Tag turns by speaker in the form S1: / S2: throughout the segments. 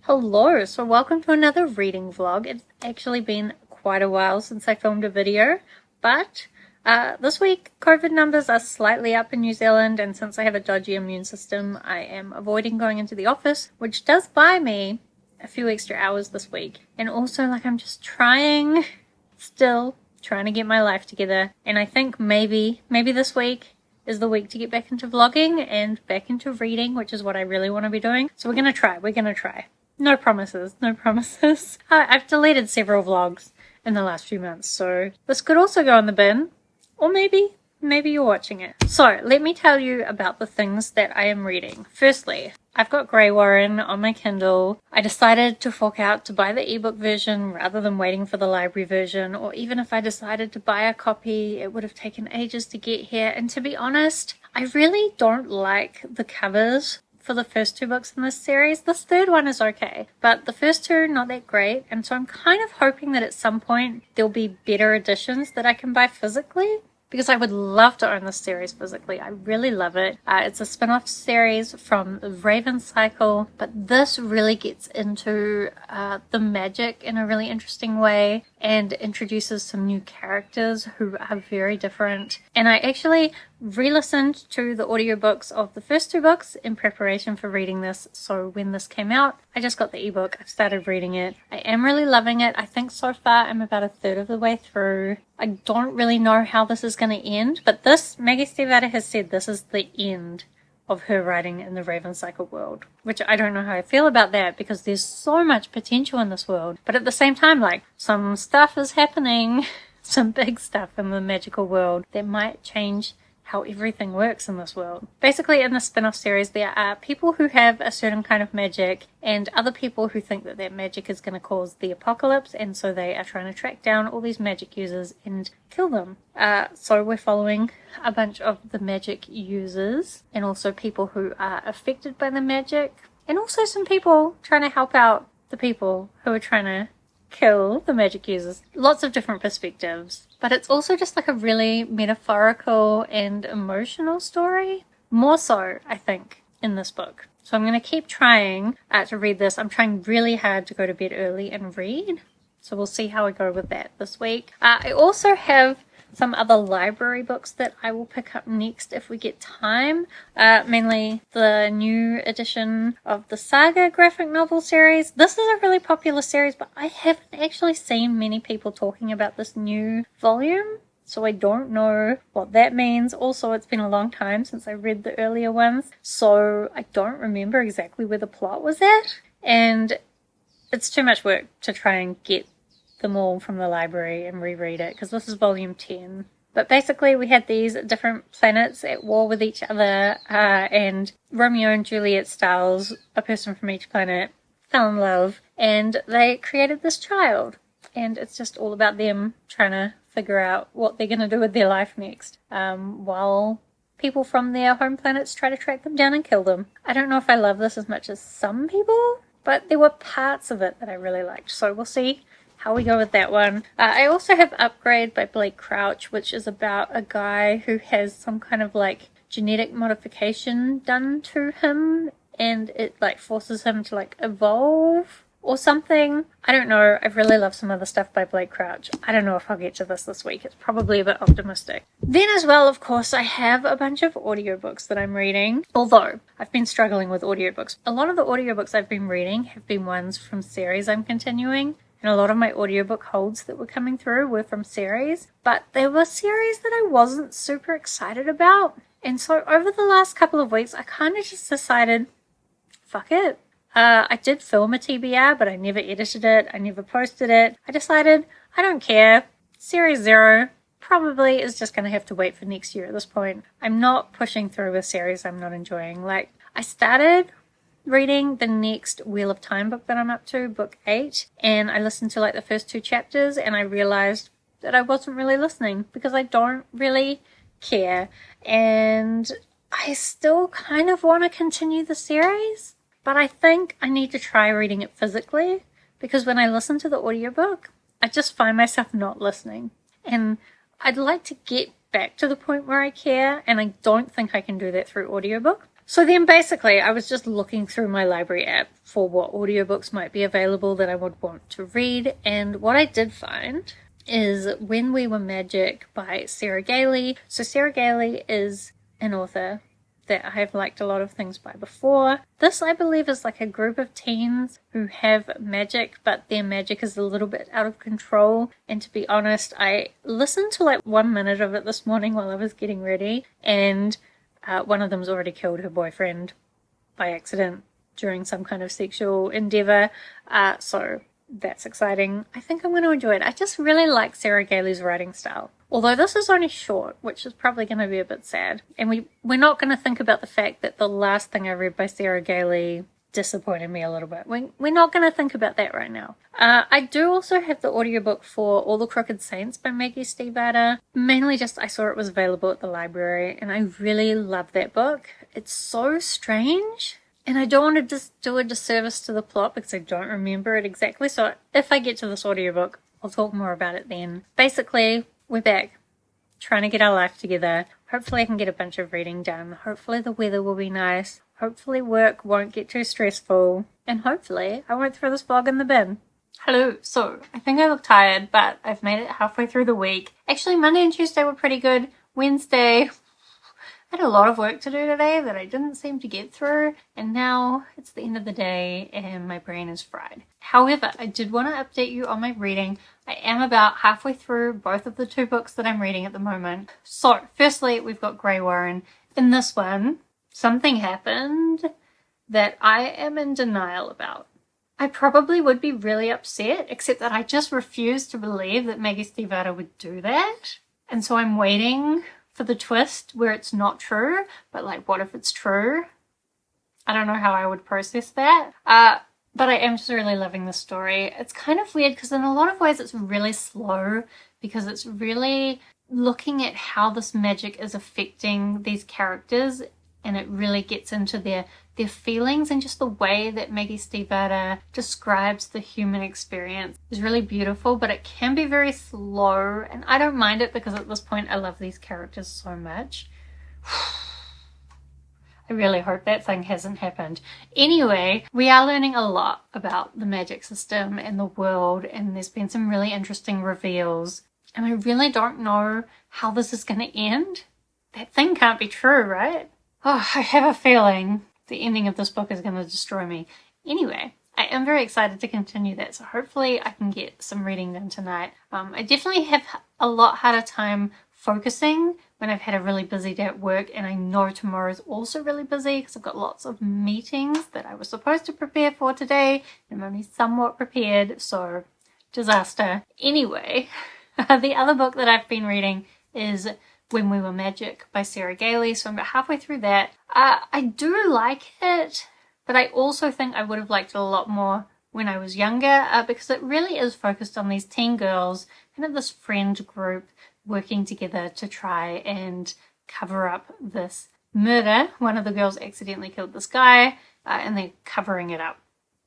S1: Hello, so welcome to another reading vlog. It's actually been quite a while since I filmed a video, but this week COVID numbers are slightly up in New Zealand, and since I have a dodgy immune system, I am avoiding going into the office, which does buy me a few extra hours this week. And also, I'm just still trying to get my life together, and I think maybe this week is the week to get back into vlogging and back into reading, which is what I really want to be doing. So we're gonna try. No promises. I've deleted several vlogs in the last few months, so this could also go in the bin, or maybe you're watching it. So let me tell you about the things that I am reading. Firstly, I've got Greywaren on my Kindle. I decided to fork out to buy the ebook version rather than waiting for the library version, or even if I decided to buy a copy, it would have taken ages to get here. And to be honest, I really don't like the covers for the first two books in this series. This third one is okay, but the first two not that great, and so I'm kind of hoping that at some point there'll be better editions that I can buy physically, because I would love to own this series physically. I really love it. It's a spin-off series from the Raven cycle, but this really gets into the magic in a really interesting way and introduces some new characters who are very different. And I actually re-listened to the audiobooks of the first two books in preparation for reading this, so when this came out, I just got the ebook. I've started reading it. I am really loving it. I think so far I'm about a third of the way through. I don't really know how this is going to end, but Maggie Stiefvater has said this is the end of her writing in the Raven Cycle world, which I don't know how I feel about that, because there's so much potential in this world, but at the same time, some stuff is happening, some big stuff in the magical world that might change how everything works in this world. Basically, in the spin-off series, there are people who have a certain kind of magic and other people who think that magic is going to cause the apocalypse, and so they are trying to track down all these magic users and kill them. So we're following a bunch of the magic users and also people who are affected by the magic, and also some people trying to help out the people who are trying to kill the magic users. Lots of different perspectives, but it's also just a really metaphorical and emotional story, more so I think in this book. So I'm going to keep trying to read this. I'm trying really hard to go to bed early and read, so we'll see how I go with that this week. I also have some other library books that I will pick up next if we get time. Mainly the new edition of the Saga graphic novel series. This is a really popular series, but I haven't actually seen many people talking about this new volume, so I don't know what that means. Also, it's been a long time since I read the earlier ones, so I don't remember exactly where the plot was at, and it's too much work to try and get them all from the library and reread it, because this is volume 10. But basically we had these different planets at war with each other, and Romeo and Juliet styles, a person from each planet, fell in love, and they created this child, and it's just all about them trying to figure out what they're going to do with their life next, while people from their home planets try to track them down and kill them. I don't know if I love this as much as some people, but there were parts of it that I really liked, so we'll see how we go with that one. I also have Upgrade by Blake Crouch, which is about a guy who has some kind of genetic modification done to him, and it forces him to evolve or something. I don't know. I really love some other stuff by Blake Crouch. I don't know if I'll get to this week. It's probably a bit optimistic. Then as well, of course, I have a bunch of audiobooks that I'm reading, although I've been struggling with audiobooks. A lot of the audiobooks I've been reading have been ones from series I'm continuing, and a lot of my audiobook holds that were coming through were from series, but they were series that I wasn't super excited about. And so over the last couple of weeks, I kind of just decided, fuck it. I did film a TBR, but I never edited it. I never posted it. I decided, I don't care. Series 0 probably is just going to have to wait for next year at this point. I'm not pushing through a series I'm not enjoying. I started reading the next Wheel of Time book that I'm up to, book 8, and I listened to the first 2 chapters, and I realized that I wasn't really listening because I don't really care, and I still kind of want to continue the series, but I think I need to try reading it physically, because when I listen to the audiobook, I just find myself not listening, and I'd like to get back to the point where I care, and I don't think I can do that through audiobook. So then basically I was just looking through my library app for what audiobooks might be available that I would want to read, and what I did find is When We Were Magic by Sarah Gailey. So Sarah Gailey is an author that I have liked a lot of things by before. This, I believe, is like a group of teens who have magic, but their magic is a little bit out of control. And to be honest, I listened to like 1 minute of it this morning while I was getting ready, and one of them's already killed her boyfriend by accident during some kind of sexual endeavor. So that's exciting. I think I'm going to enjoy it. I just really like Sarah Gailey's writing style. Although this is only short, which is probably going to be a bit sad. And we're not going to think about the fact that the last thing I read by Sarah Gailey disappointed me a little bit. We're not going to think about that right now. I do also have the audiobook for All the Crooked Saints by Maggie Stiefvater. Mainly just I saw it was available at the library, and I really love that book. It's so strange. And I don't want to just do a disservice to the plot because I don't remember it exactly. So if I get to this audiobook, I'll talk more about it then. Basically, we're back, trying to get our life together. Hopefully I can get a bunch of reading done. Hopefully the weather will be nice. Hopefully work won't get too stressful. And hopefully I won't throw this vlog in the bin. Hello, so I think I look tired, but I've made it halfway through the week. Actually, Monday and Tuesday were pretty good. Wednesday, I had a lot of work to do today that I didn't seem to get through, and now it's the end of the day and my brain is fried. However, I did want to update you on my reading. I am about halfway through both of the 2 books that I'm reading at the moment. So, firstly, we've got Greywaren. In this one, something happened that I am in denial about. I probably would be really upset, except that I just refuse to believe that Maggie Stiefvater would do that. And so I'm waiting for the twist where it's not true, but like, what if it's true? I don't know how I would process that. But I am just really loving the story. It's kind of weird because in a lot of ways it's really slow, because it's really looking at how this magic is affecting these characters, and it really gets into their feelings, and just the way that Maggie Stiefvater describes the human experience is really beautiful, but it can be very slow, and I don't mind it because at this point I love these characters so much. I really hope that thing hasn't happened. Anyway, we are learning a lot about the magic system and the world, and there's been some really interesting reveals, and I really don't know how this is going to end. That thing can't be true, right? Oh, I have a feeling the ending of this book is going to destroy me. Anyway, I am very excited to continue that, so hopefully I can get some reading done tonight. I definitely have a lot harder time focusing when I've had a really busy day at work, and I know tomorrow is also really busy because I've got lots of meetings that I was supposed to prepare for today, and I'm only somewhat prepared, so disaster. Anyway, the other book that I've been reading is When We Were Magic by Sarah Gailey, so I'm about halfway through that. I do like it, but I also think I would have liked it a lot more when I was younger, because it really is focused on these teen girls, kind of this friend group working together to try and cover up this murder. One of the girls accidentally killed this guy, and they're covering it up.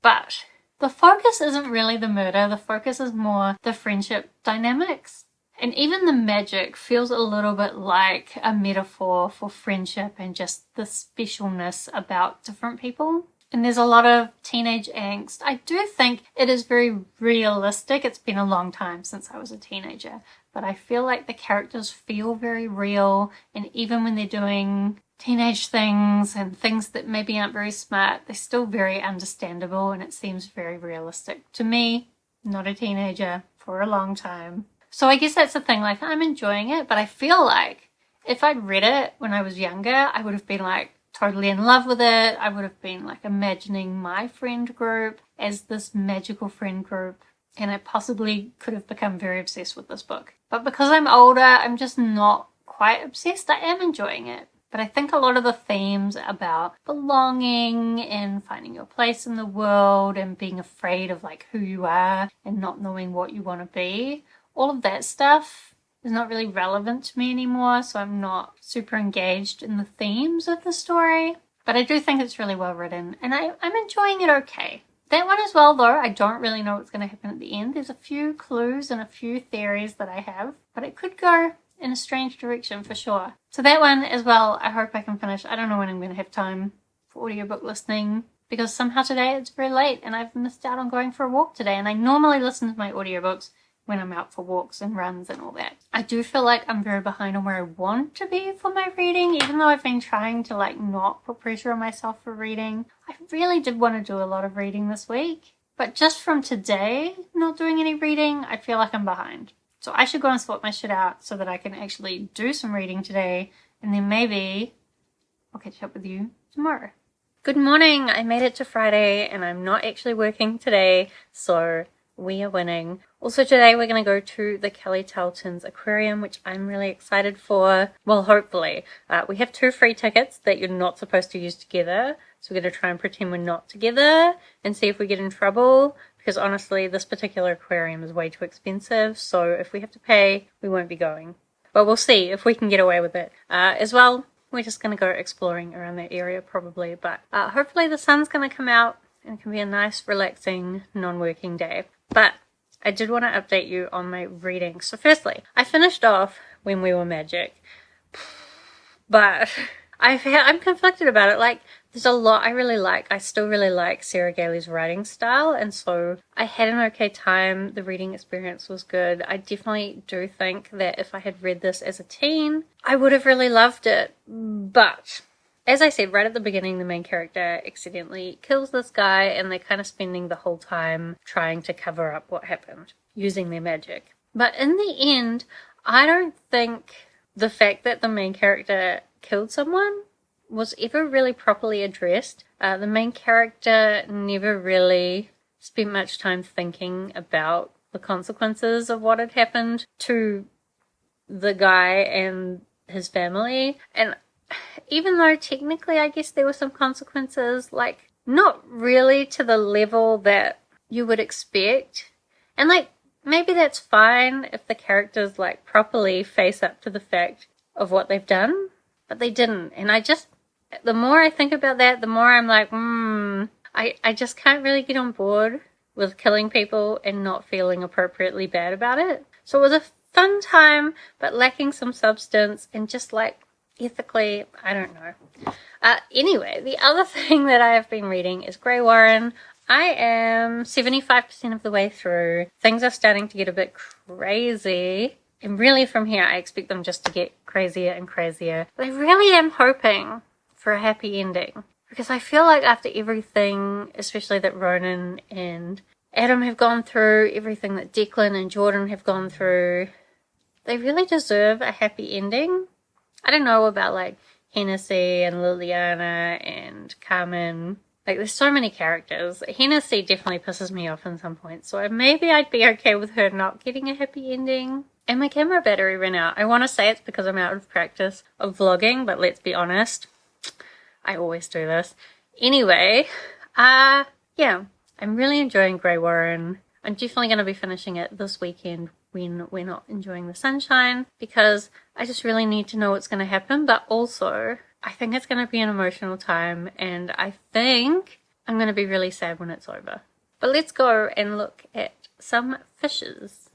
S1: But the focus isn't really the murder, the focus is more the friendship dynamics. And even the magic feels a little bit like a metaphor for friendship and just the specialness about different people. And there's a lot of teenage angst. I do think it is very realistic. It's been a long time since I was a teenager, but I feel like the characters feel very real. And even when they're doing teenage things and things that maybe aren't very smart, they're still very understandable, and it seems very realistic to me, not a teenager for a long time. So I guess that's the thing, like, I'm enjoying it, but I feel like if I'd read it when I was younger, I would have been like totally in love with it. I would have been like imagining my friend group as this magical friend group, and I possibly could have become very obsessed with this book. But because I'm older, I'm just not quite obsessed. I am enjoying it. But I think a lot of the themes about belonging and finding your place in the world and being afraid of like who you are and not knowing what you want to be, all of that stuff is not really relevant to me anymore, so I'm not super engaged in the themes of the story. But I do think it's really well written, and I'm enjoying it okay. That one as well, though, I don't really know what's going to happen at the end. There's a few clues and a few theories that I have, but it could go in a strange direction for sure. So that one as well, I hope I can finish. I don't know when I'm going to have time for audiobook listening, because somehow today it's very late and I've missed out on going for a walk today, and I normally listen to my audiobooks when I'm out for walks and runs and all that. I do feel like I'm very behind on where I want to be for my reading, even though I've been trying to like not put pressure on myself for reading. I really did want to do a lot of reading this week, but just from today not doing any reading, I feel like I'm behind. So I should go and sort my shit out so that I can actually do some reading today, and then maybe I'll catch up with you tomorrow. Good morning! I made it to Friday and I'm not actually working today, so we are winning. Also today we're going to go to the Kelly Tarlton's Aquarium, which I'm really excited for. Well, hopefully. We have 2 free tickets that you're not supposed to use together, so we're going to try and pretend we're not together and see if we get in trouble, because honestly this particular aquarium is way too expensive, so if we have to pay, we won't be going. But we'll see if we can get away with it. As well, we're just going to go exploring around that area probably, but hopefully the sun's going to come out and it can be a nice, relaxing, non-working day. But I did want to update you on my reading. So firstly, I finished off When We Were Magic, but I'm conflicted about it. Like, there's a lot I really like. I still really like Sarah Gailey's writing style, and so I had an okay time. The reading experience was good. I definitely do think that if I had read this as a teen, I would have really loved it. But as I said right at the beginning, the main character accidentally kills this guy, and they're kind of spending the whole time trying to cover up what happened using their magic. But in the end, I don't think the fact that the main character killed someone was ever really properly addressed. The main character never really spent much time thinking about the consequences of what had happened to the guy and his family. And even though technically I guess there were some consequences, like not really to the level that you would expect. And like maybe that's fine if the characters like properly face up to the fact of what they've done, but they didn't. And the more I think about that, the more I'm like, I just can't really get on board with killing people and not feeling appropriately bad about it. So it was a fun time, but lacking some substance and just like ethically, I don't know. Anyway, the other thing that I have been reading is Greywaren. I am 75% of the way through. Things are starting to get a bit crazy. And really from here, I expect them just to get crazier and crazier. But I really am hoping for a happy ending, because I feel like after everything, especially that Ronan and Adam have gone through, everything that Declan and Jordan have gone through, they really deserve a happy ending. I don't know about like Hennessy and Liliana and Carmen. Like there's so many characters. Hennessy definitely pisses me off in some points, so maybe I'd be okay with her not getting a happy ending. And my camera battery ran out. I want to say it's because I'm out of practice of vlogging, but let's be honest, I always do this. Anyway, yeah, I'm really enjoying Greywaren. I'm definitely going to be finishing it this weekend when we're not enjoying the sunshine, because I just really need to know what's going to happen. But also, I think it's going to be an emotional time, and I think I'm going to be really sad when it's over. But let's go and look at some fishes.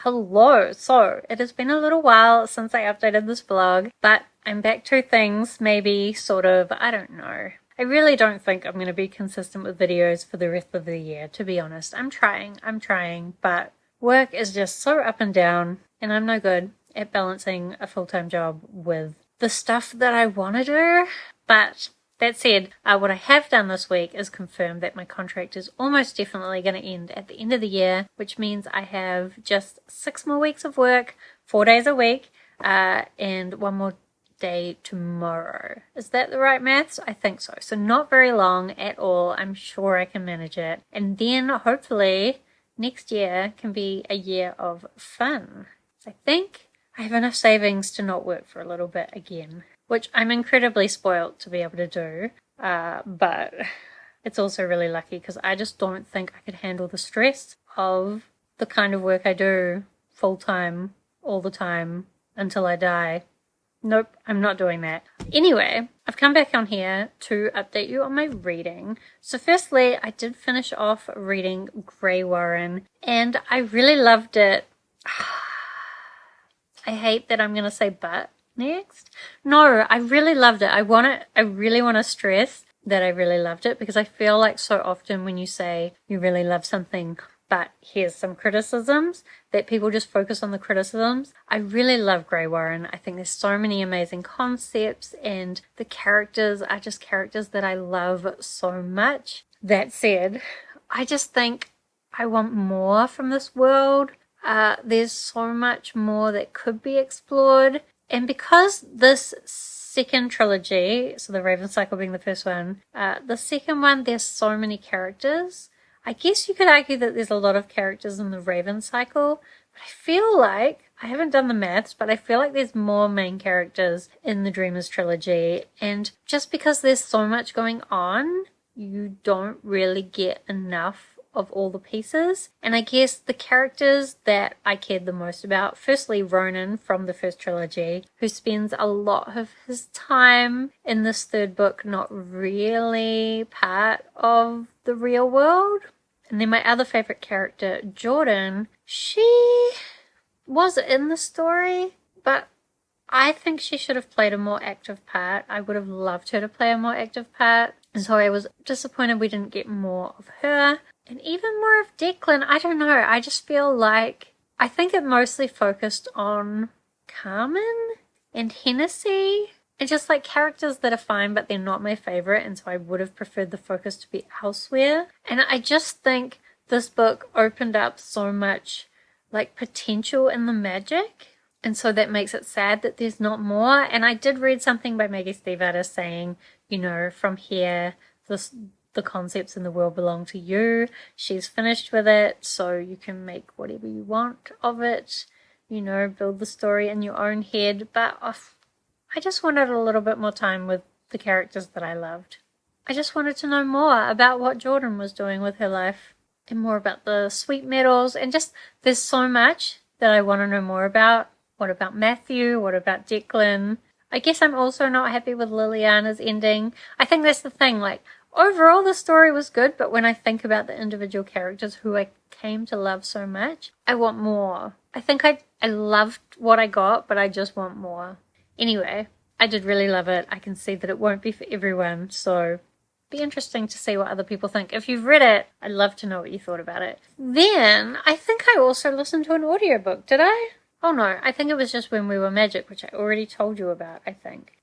S1: Hello! So, it has been a little while since I updated this vlog, but I'm back to things, maybe, sort of, I don't know. I really don't think I'm going to be consistent with videos for the rest of the year, to be honest. I'm trying, but work is just so up and down, and I'm no good at balancing a full-time job with the stuff that I want to do. But that said, what I have done this week is confirm that my contract is almost definitely going to end at the end of the year, which means I have just 6 more weeks of work, 4 days a week, and 1 more day tomorrow. Is that the right maths? I think so. So not very long at all. I'm sure I can manage it. And then hopefully next year can be a year of fun. So I think I have enough savings to not work for a little bit again, which I'm incredibly spoiled to be able to do. But it's also really lucky because I just don't think I could handle the stress of the kind of work I do full time, all the time, until I die. Nope, I'm not doing that. Anyway, I've come back on here to update you on my reading. So firstly, I did finish off reading Greywaren, and I really loved it. I hate that I'm going to say but next. No, I really loved it. I really want to stress that I really loved it, because I feel like so often when you say you really love something, but here's some criticisms, that people just focus on the criticisms. I really love Greywaren. I think there's so many amazing concepts, and the characters are just characters that I love so much. That said, I just think I want more from this world. There's so much more that could be explored. And because this second trilogy, so the Raven Cycle being the first one, the second one, there's so many characters. I guess you could argue that there's a lot of characters in the Raven Cycle, but I feel like, I haven't done the maths, but I feel like there's more main characters in the Dreamers trilogy, and just because there's so much going on, you don't really get enough of all the pieces. And I guess the characters that I cared the most about, firstly Ronan from the first trilogy, who spends a lot of his time in this third book not really part of the real world. And then my other favorite character, Jordan, she was in the story, but I think she should have played a more active part. I would have loved her to play a more active part, and so I was disappointed we didn't get more of her. And even more of Declan. I don't know, I just feel like, I think it mostly focused on Carmen and Hennessy, and just like characters that are fine but they're not my favorite, and so I would have preferred the focus to be elsewhere. And I just think this book opened up so much like potential in the magic, and so that makes it sad that there's not more. And I did read something by Maggie Stiefvater saying, you know, from here the concepts in the world belong to you. She's finished with it, so you can make whatever you want of it, you know, build the story in your own head. But I just wanted a little bit more time with the characters that I loved. I just wanted to know more about what Jordan was doing with her life, and more about the sweet metals, and just, there's so much that I want to know more about. What about Matthew? What about Declan? I guess I'm also not happy with Liliana's ending. I think that's the thing, like, overall the story was good, but when I think about the individual characters who I came to love so much, I want more. I think I loved what I got, but I just want more. Anyway, I did really love it. I can see that it won't be for everyone, so be interesting to see what other people think. If you've read it, I'd love to know what you thought about it. Then, I think I also listened to an audiobook, did I? Oh no, I think it was just When We Were Magic, which I already told you about, I think.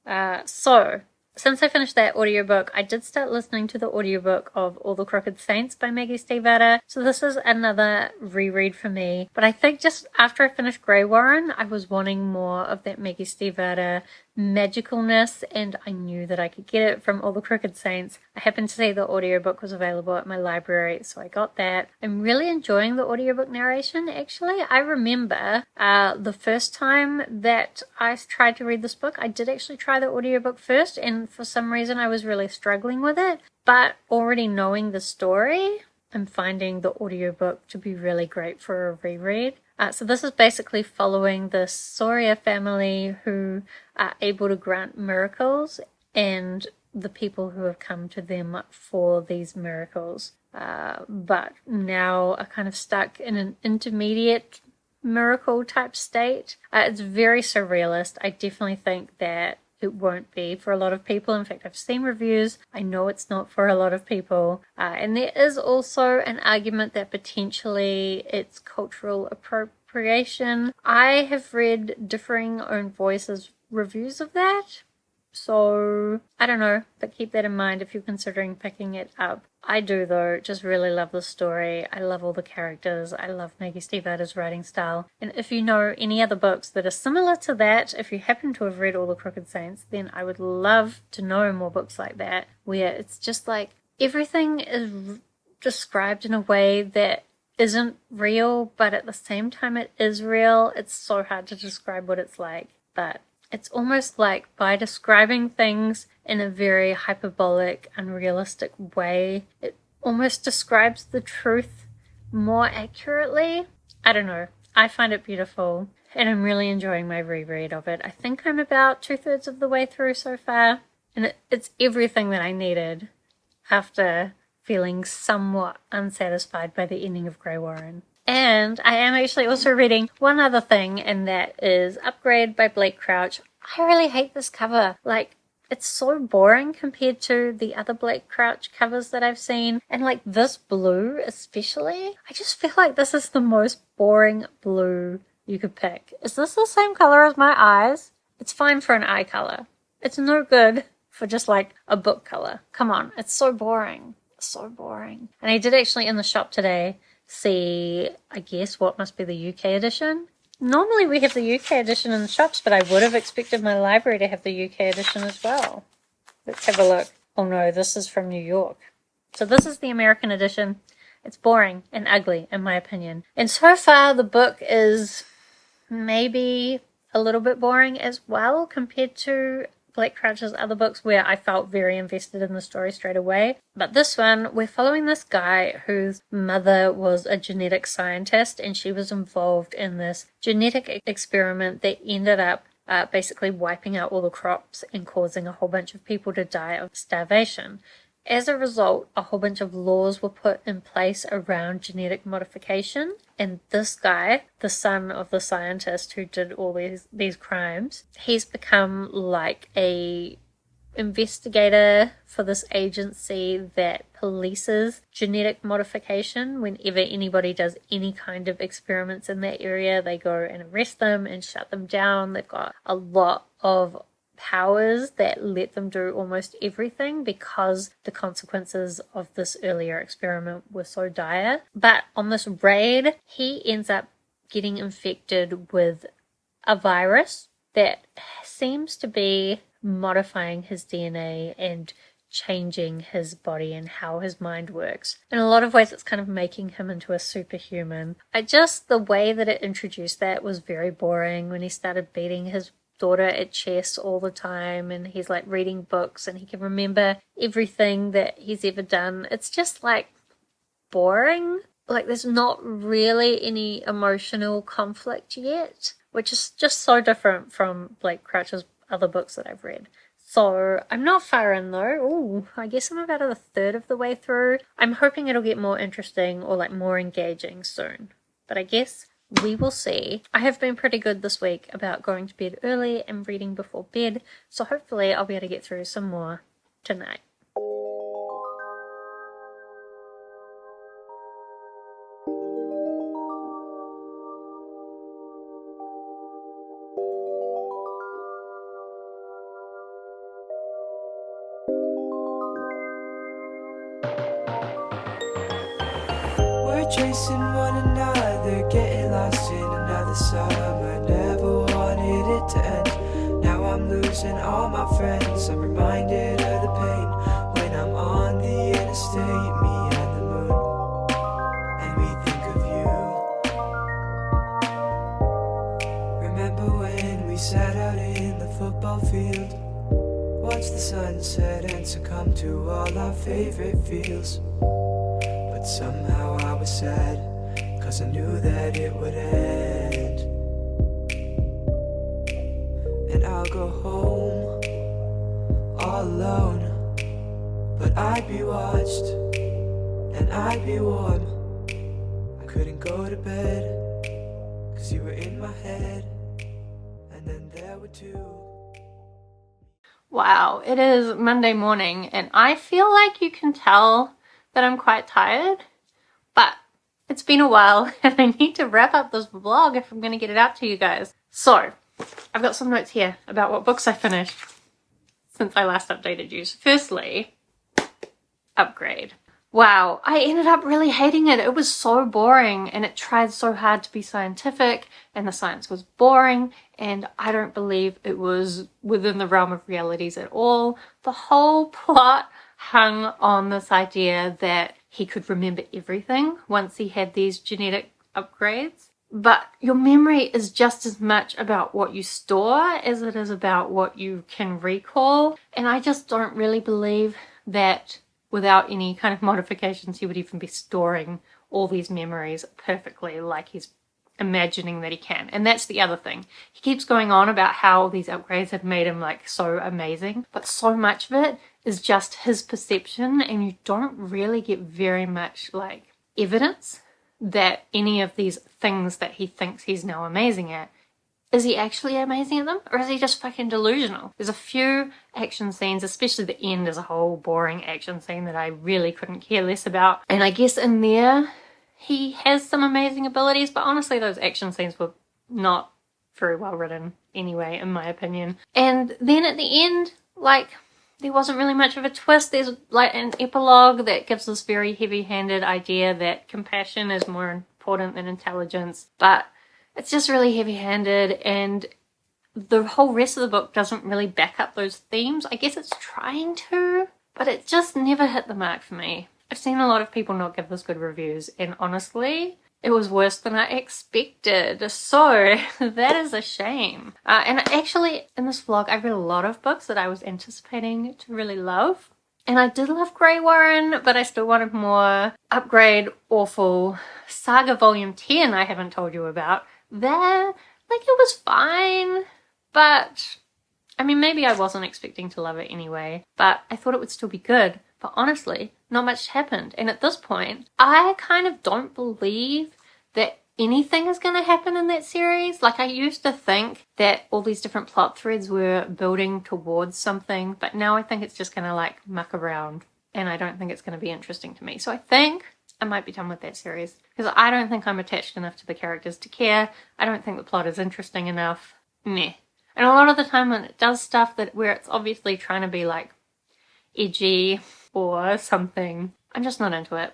S1: So, since I finished that audiobook, I did start listening to the audiobook of All the Crooked Saints by Maggie Stiefvater. So this is another reread for me. But I think just after I finished Greywaren, I was wanting more of that Maggie Stiefvater magicalness, and I knew that I could get it from All the Crooked Saints. I happened to see the audiobook was available at my library, so I got that. I'm really enjoying the audiobook narration, actually. I remember the first time that I tried to read this book, I did actually try the audiobook first, and for some reason I was really struggling with it. But already knowing the story, I'm finding the audiobook to be really great for a reread. So this is basically following the Soria family who are able to grant miracles, and the people who have come to them for these miracles, but now are kind of stuck in an intermediate miracle type state. It's very surrealist. I definitely think that it won't be for a lot of people. In fact, I've seen reviews. I know it's not for a lot of people. And there is also an argument that potentially it's cultural appropriation. I have read differing own voices reviews of that. So, I don't know, but keep that in mind if you're considering picking it up. I do, though, just really love the story. I love all the characters. I love Maggie Stiefvater's writing style. And if you know any other books that are similar to that, if you happen to have read all the Crooked Saints, then I would love to know more books like that, where it's just like everything is described in a way that isn't real, but at the same time it is real. It's so hard to describe what it's like, but it's almost like by describing things in a very hyperbolic, unrealistic way, it almost describes the truth more accurately. I don't know. I find it beautiful, and I'm really enjoying my reread of it. I think I'm about 2/3 of the way through so far, and it's everything that I needed after feeling somewhat unsatisfied by the ending of Greywaren. And I am actually also reading one other thing, and that is Upgrade by Blake Crouch. I really hate this cover. Like, it's so boring compared to the other Blake Crouch covers that I've seen. And like this blue especially, I just feel like this is the most boring blue you could pick. Is this the same color as my eyes? It's fine for an eye color. It's no good for just like a book color. Come on, it's so boring. So boring. And I did actually in the shop today see, I guess, what must be the UK edition. Normally we have the UK edition in the shops, but I would have expected my library to have the UK edition as well. Let's have a look. Oh no, this is from New York. So this is the American edition. It's boring and ugly, in my opinion. And so far the book is maybe a little bit boring as well compared to Blake Crouch's other books where I felt very invested in the story straight away. But this one, we're following this guy whose mother was a genetic scientist, and she was involved in this genetic experiment that ended up basically wiping out all the crops and causing a whole bunch of people to die of starvation. As a result, a whole bunch of laws were put in place around genetic modification, and this guy, the son of the scientist who did all these crimes, he's become like a investigator for this agency that polices genetic modification. Whenever anybody does any kind of experiments in that area, they go and arrest them and shut them down. They've got a lot of powers that let them do almost everything because the consequences of this earlier experiment were so dire. But on this raid, he ends up getting infected with a virus that seems to be modifying his DNA and changing his body and how his mind works. In a lot of ways, it's kind of making him into a superhuman. The way that it introduced that was very boring when he started beating his daughter at chess all the time, and he's like reading books and he can remember everything that he's ever done. It's just like boring. Like there's not really any emotional conflict yet, which is just so different from Blake Crouch's other books that I've read. So I'm not far in though. Ooh, I guess I'm about 1/3 of the way through. I'm hoping it'll get more interesting or like more engaging soon, but I guess we will see. I have been pretty good this week about going to bed early and reading before bed, so hopefully I'll be able to get through some more tonight.
S2: We're chasing one another, getting lost in another summer. Never wanted it to end. Now I'm losing all my friends. I'm reminded of the pain when I'm on the interstate, me and the moon, and we think of you. Remember when we sat out in the football field, watched the sunset and succumb to all our favorite feels. But somehow I was sad, 'cause I knew that it would end. And I'll go home, all alone, but I'd be watched, and I'd be warm. I couldn't go to bed, 'cause 'cause you were in my head, and then there were two.
S1: Wow, it is Monday morning and I feel like you can tell that I'm quite tired, but it's been a while and I need to wrap up this vlog if I'm going to get it out to you guys. So, I've got some notes here about what books I finished since I last updated you. So firstly, Upgrade. Wow, I ended up really hating it. It was so boring and it tried so hard to be scientific and the science was boring and I don't believe it was within the realm of realities at all. The whole plot hung on this idea that he could remember everything once he had these genetic upgrades. But your memory is just as much about what you store as it is about what you can recall. And I just don't really believe that without any kind of modifications, he would even be storing all these memories perfectly like he's imagining that he can. And that's the other thing. He keeps going on about how these upgrades have made him like so amazing, but so much of it is just his perception and you don't really get very much like evidence that any of these things that he thinks he's now amazing at, is he actually amazing at them? Or is he just fucking delusional? There's a few action scenes, especially the end is a whole boring action scene that I really couldn't care less about. And I guess in there, he has some amazing abilities, but honestly those action scenes were not very well written anyway, in my opinion. And then at the end, like, there wasn't really much of a twist. There's like an epilogue that gives this very heavy-handed idea that compassion is more important than intelligence, but it's just really heavy-handed and the whole rest of the book doesn't really back up those themes. I guess it's trying to, but it just never hit the mark for me. I've seen a lot of people not give this good reviews and honestly, it was worse than I expected. So that is a shame. And actually in this vlog, I read a lot of books that I was anticipating to really love. And I did love Greywaren, but I still wanted more. Upgrade, awful. Saga Volume 10 I haven't told you about. There, like it was fine, but I mean maybe I wasn't expecting to love it anyway, but I thought it would still be good. But honestly, not much happened. And at this point, I kind of don't believe that anything is going to happen in that series. Like I used to think that all these different plot threads were building towards something, but now I think it's just going to like muck around and I don't think it's going to be interesting to me. So I think I might be done with that series because I don't think I'm attached enough to the characters to care. I don't think the plot is interesting enough. Meh. And a lot of the time when it does stuff that where it's obviously trying to be like edgy or something, I'm just not into it.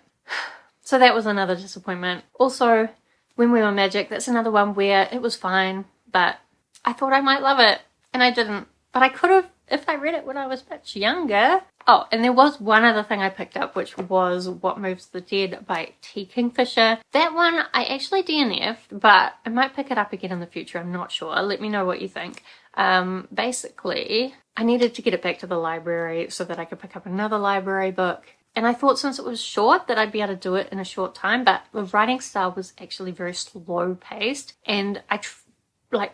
S1: So that was another disappointment. Also, When We Were Magic, that's another one where it was fine, but I thought I might love it, and I didn't. But I could have if I read it when I was much younger. Oh, and there was one other thing I picked up, which was What Moves the Dead by Kingfisher. That one I actually DNF'd, but I might pick it up again in the future. I'm not sure. Let me know what you think. Basically, I needed to get it back to the library so that I could pick up another library book. And I thought since it was short that I'd be able to do it in a short time, but the writing style was actually very slow paced and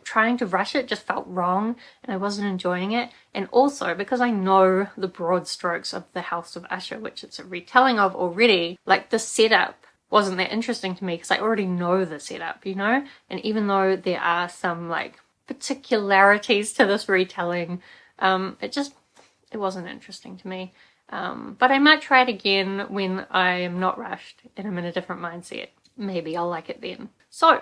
S1: trying to rush it just felt wrong and I wasn't enjoying it. And also because I know the broad strokes of the House of Usher, which it's a retelling of already, like the setup wasn't that interesting to me because I already know the setup, you know? And even though there are some like particularities to this retelling, it wasn't interesting to me. But I might try it again when I am not rushed and I'm in a different mindset. Maybe I'll like it then. So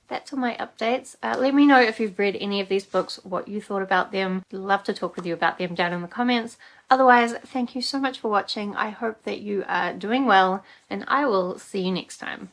S1: that's all my updates. Let me know if you've read any of these books, what you thought about them. I'd love to talk with you about them down in the comments. Otherwise, thank you so much for watching. I hope that you are doing well and I will see you next time.